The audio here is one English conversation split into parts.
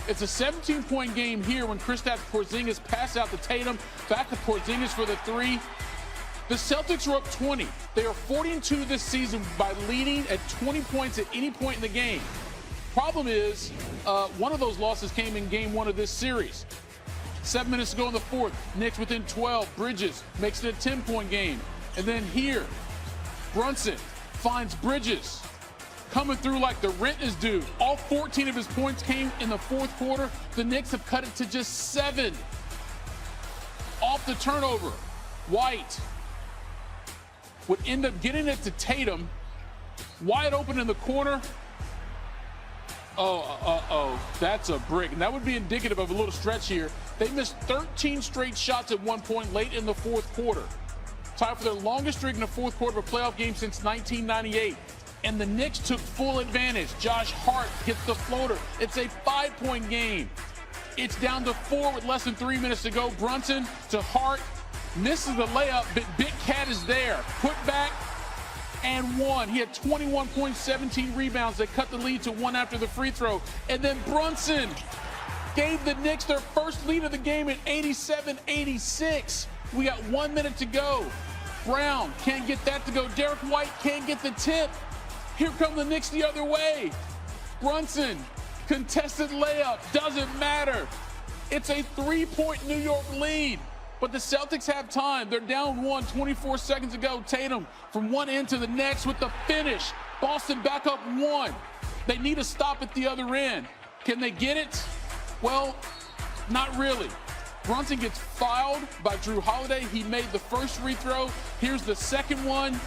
It's a 17-point game here when Kristaps Porzingis passes out to Tatum. Back to Porzingis for the three. The Celtics are up 20. They are 40-2 this season by leading at 20 points at any point in the game. Problem is, one of those losses came in game one of this series. 7 minutes to go in the fourth. Knicks within 12. Bridges makes it a 10-point game. And then here, Brunson finds Bridges coming through like the rent is due. All 14 of his points came in the fourth quarter. The Knicks have cut it to just 7. Off the turnover, White would end up getting it to Tatum. Wide open in the corner. That's a brick. And that would be indicative of a little stretch here. They missed 13 straight shots at one point late in the fourth quarter. Tied for their longest streak in the fourth quarter of a playoff game since 1998. And the Knicks took full advantage. Josh Hart hits the floater. It's a 5-point game. It's down to 4 with less than 3 minutes to go. Brunson to Hart. Misses the layup, but Big Cat is there. Put back and one. He had 21 points, 17 rebounds. They cut the lead to 1 after the free throw. And then Brunson gave the Knicks their first lead of the game at 87-86. We got 1 minute to go. Brown can't get that to go. Derek White can't get the tip. Here come the Knicks the other way. Brunson, contested layup, doesn't matter. It's a 3-point New York lead. But the Celtics have time. They're down 1, 24 seconds to go. Tatum from one end to the next with the finish. Boston back up 1. They need a stop at the other end. Can they get it? Well, not really. Brunson gets fouled by Drew Holiday. He made the first free throw. Here's the second one.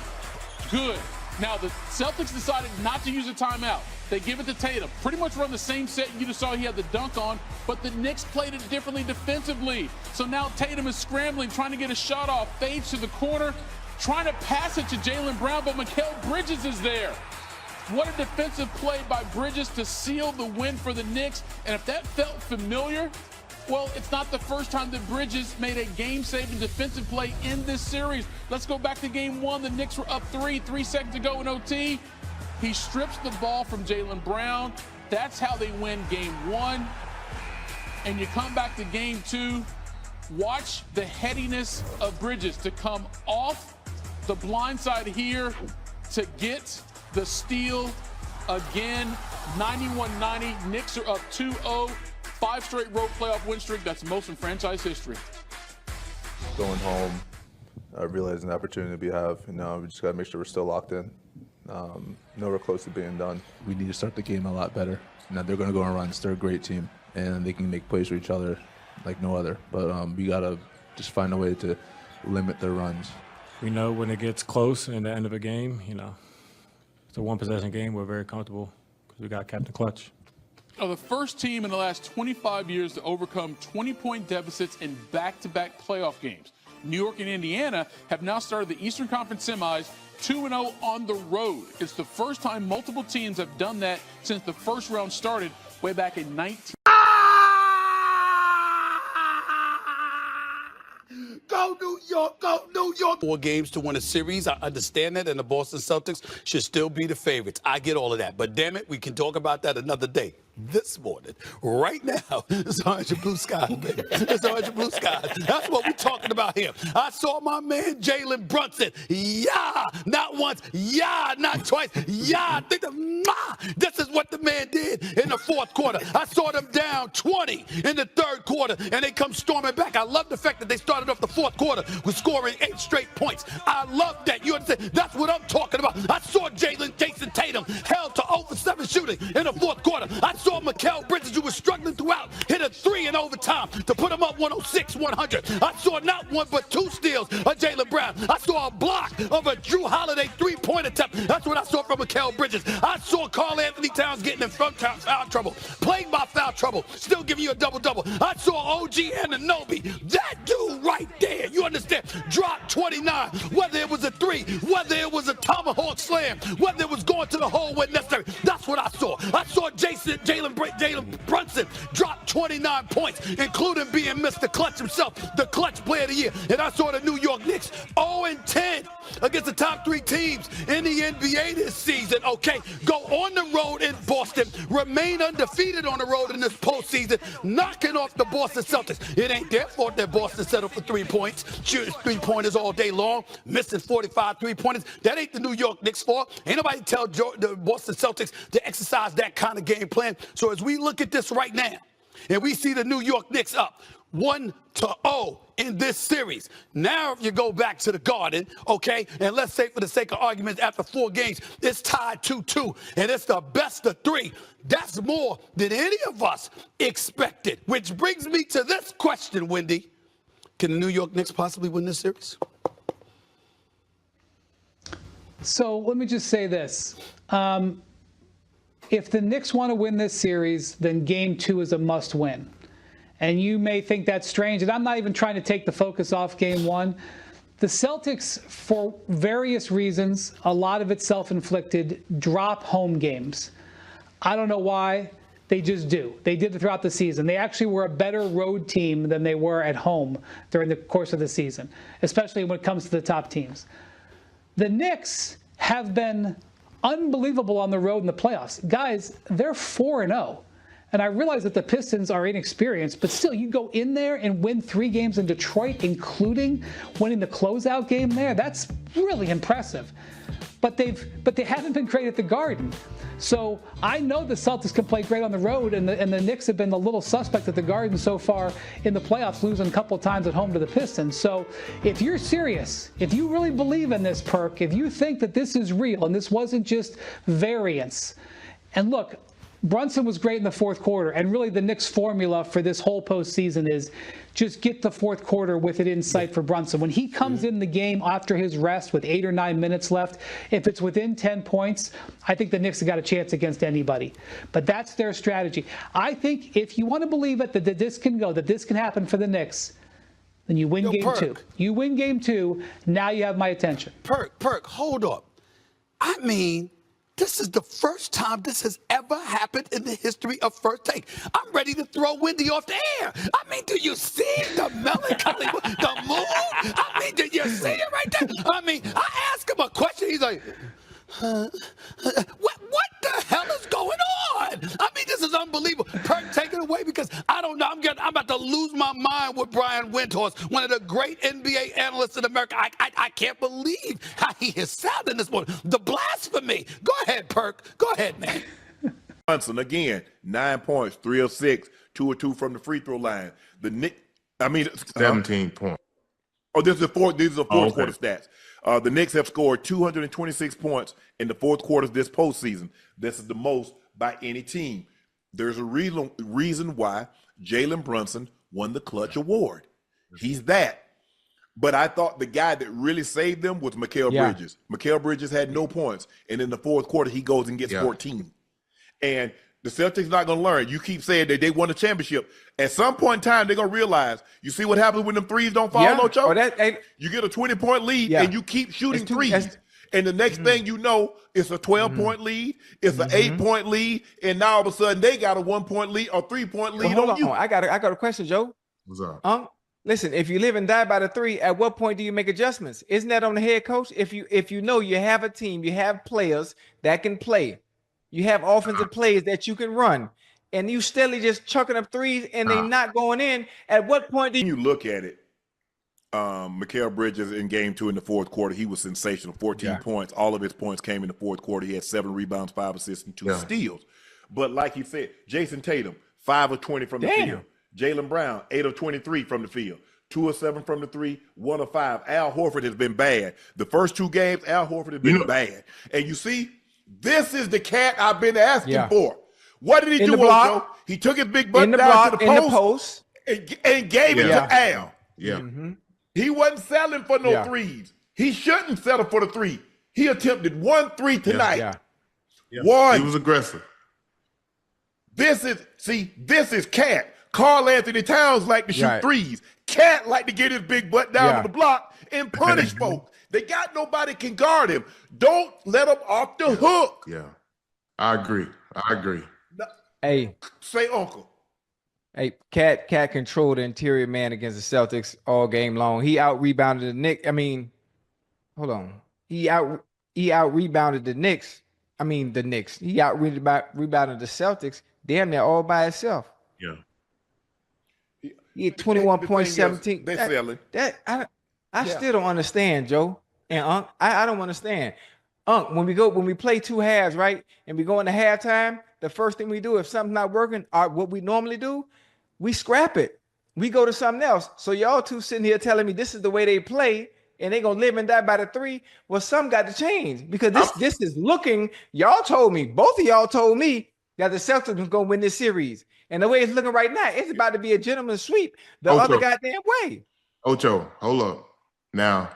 Good. Now, the Celtics decided not to use a timeout. They give it to Tatum. Pretty much run the same set you just saw he had the dunk on, but the Knicks played it differently defensively. So now Tatum is scrambling, trying to get a shot off, fades to the corner, trying to pass it to Jalen Brown, but Mikal Bridges is there. What a defensive play by Bridges to seal the win for the Knicks. And if that felt familiar, well, it's not the first time that Bridges made a game-saving defensive play in this series. Let's go back to game one. The Knicks were up 3 seconds to go in OT. He strips the ball from Jalen Brown. That's how they win game one. And you come back to game two. Watch the headiness of Bridges to come off the blind side here to get the steal again. 91-90. Knicks are up 2-0. 5 straight road playoff win streak. That's most in franchise history. Going home, realizing the opportunity we have, we just got to make sure we're still locked in. Nowhere close to being done. We need to start the game a lot better. Now they're going to go on runs. They're a great team, and they can make plays for each other like no other. But we got to just find a way to limit their runs. We know when it gets close in the end of a game, it's a one-possession game. We're very comfortable because we got Captain Clutch. The first team in the last 25 years to overcome 20-point deficits in back-to-back playoff games. New York and Indiana have now started the Eastern Conference semis 2-0 on the road. It's the first time multiple teams have done that since the first round started way back in 19. Go New York, go New York. 4 games to win a series. I understand that, and the Boston Celtics should still be the favorites. I get all of that. But damn it, we can talk about that another day. This morning, right now, it's orange and blue skies, baby. It's orange and blue skies. That's what we're talking about here. I saw my man Jalen Brunson. Yeah, not once. Yeah, not twice. Yeah, this is what the man did in the fourth quarter. I saw them down 20 in the third quarter, and they come storming back. I love the fact that they started off the fourth quarter with scoring 8 straight points. I love that. You understand? That's what I'm talking about. I saw Jason Tatum held to over 7 shooting in the fourth quarter. I saw Mikal Bridges, who was struggling throughout, hit a 3 in overtime to put him up 106-100. I saw not 1 but 2 steals of Jalen Brown. I saw a block of a Drew Holiday 3-point attempt. That's what I saw from Mikal Bridges. I saw Karl Anthony Towns getting in front foul trouble, plagued by foul trouble, still giving you a double-double. I saw OG Anunoby, that dude right there, you understand, dropped 29, whether it was a 3, whether it was a tomahawk slam, whether it was going to the hole when necessary. That's what I saw. I saw Jalen Brunson dropped 29 points, including being Mr. Clutch himself, the Clutch Player of the Year. And I saw the New York Knicks 0-10 against the top 3 teams in the NBA this season, okay? Go on the road in Boston, remain undefeated on the road in this postseason, knocking off the Boston Celtics. It ain't their fault that Boston settled for 3 points, shooting 3-pointers all day long, missing 45 3-pointers. That ain't the New York Knicks' fault. Ain't nobody tell the Boston Celtics to exercise that kind of game plan. So as we look at this right now, and we see the New York Knicks up 1-0 in this series. Now, if you go back to the Garden, okay, and let's say for the sake of argument, after 4 games, it's tied 2-2, and it's the best of 3. That's more than any of us expected, which brings me to this question, Wendy. Can the New York Knicks possibly win this series? So let me just say this. If the Knicks want to win this series, then Game 2 is a must-win. And you may think that's strange, and I'm not even trying to take the focus off Game 1. The Celtics, for various reasons, a lot of it self-inflicted, drop home games. I don't know why. They just do. They did it throughout the season. They actually were a better road team than they were at home during the course of the season, especially when it comes to the top teams. The Knicks have been unbelievable on the road in the playoffs. Guys, they're 4-0. And I realize that the Pistons are inexperienced, but still, you go in there and win 3 games in Detroit, including winning the closeout game there. That's really impressive. But they haven't been great at the Garden. So I know the Celtics can play great on the road, and the Knicks have been a little suspect at the Garden so far in the playoffs, losing a couple of times at home to the Pistons. So if you're serious, if you really believe in this, Perk, if you think that this is real and this wasn't just variance, and look, Brunson was great in the fourth quarter, and really the Knicks' formula for this whole postseason is just get the fourth quarter with it in sight for Brunson. When he comes in the game after his rest with 8 or 9 minutes left, if it's within 10 points, I think the Knicks have got a chance against anybody. But that's their strategy. I think if you want to believe it, that this can go, that this can happen for the Knicks, then you win Game 2. You win Game 2, now you have my attention. Perk, hold up. I mean, this is the first time this has ever happened in the history of First Take. I'm ready to throw Wendy off the air. I mean, do you see the melancholy, the mood? I mean, do you see it right there? I mean, I ask him a question. He's like, what the hell is going on? I mean, this is unbelievable. Perk, take it away, because I don't know. I'm about to lose my mind with Brian Windhorst, one of the great NBA analysts in America. I can't believe how he is sounding this morning. The blasphemy. Go ahead, Perk. Go ahead, man. Brunson, again, 9 points, 3 of 6, 2 of 2 from the free throw line. The Knicks, 17 points. Oh, these are fourth quarter stats. The Knicks have scored 226 points in the fourth quarter of this postseason. This is the most by any team. There's a reason why Jalen Brunson won the Clutch Award. He's that. But I thought the guy that really saved them was Mikal Bridges. Mikal Bridges had no points, and in the fourth quarter, he goes and gets 14. And the Celtics not going to learn. You keep saying that they won a championship. At some point in time, they're going to realize, you see what happens when them threes don't fall, Ocho? You get a 20-point lead, and you keep shooting threes. And the next thing you know, it's a 12-point lead, it's an 8-point lead, and now all of a sudden they got a 1-point lead or 3-point lead on you. I got a question, Joe. What's up? Listen, if you live and die by the 3, at what point do you make adjustments? Isn't that on the head coach? If you know you have a team, you have players that can play, you have offensive plays that you can run, and you steadily just chucking up threes and they not going in, at what point do you look at it? Mikal Bridges in Game 2 in the fourth quarter, he was sensational. 14 points. All of his points came in the fourth quarter. He had 7 rebounds, 5 assists, and 2 steals. But like you said, Jason Tatum, 5 of 20 from the field. Jaylen Brown, 8 of 23 from the field. 2 of 7 from the 3, 1 of 5. Al Horford has been bad. The first 2 games, Al Horford has been bad. And you see, this is the cat I've been asking for. What did he do, Ocho? He took his big butt down to the post and gave it to Al. He wasn't settling for no threes. He shouldn't settle for the 3. He attempted 1 3 tonight. One. He was aggressive. This is Cat. Karl Anthony Towns like to shoot threes. Cat like to get his big butt down to the block and punish folks. They got nobody can guard him. Don't let him off the hook. I agree. Say, Uncle. Hey, Cat controlled the interior man against the Celtics all game long. He out rebounded the Knicks. I mean, hold on. He out rebounded the Knicks. I mean the Knicks. He out rebounded the Celtics damn near all by himself. Yeah. He had 21.17. They selling. I still don't understand, Joe and Unc. I don't understand. Unc, when we play 2 halves, right? And we go into halftime, the first thing we do, if something's not working, what we normally do, we scrap it. We go to something else. So y'all two sitting here telling me this is the way they play and they gonna live and die by the 3. Well, some got to change because this is looking. Y'all told me, both of y'all told me that the Celtics was gonna win this series. And the way it's looking right now, it's about to be a gentleman's sweep the other goddamn way. Ocho, hold up. Now,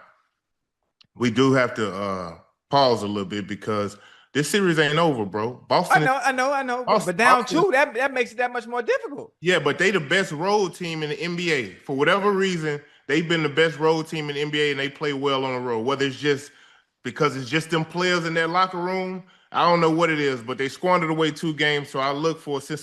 we do have to pause a little bit because this series ain't over, bro. Boston. I know. Boston, but down 2, that makes it that much more difficult. Yeah, but they the best road team in the NBA. For whatever reason, they've been the best road team in the NBA, and they play well on the road. Whether it's just because it's just them players in their locker room, I don't know what it is, but they squandered away 2 games. So I look for since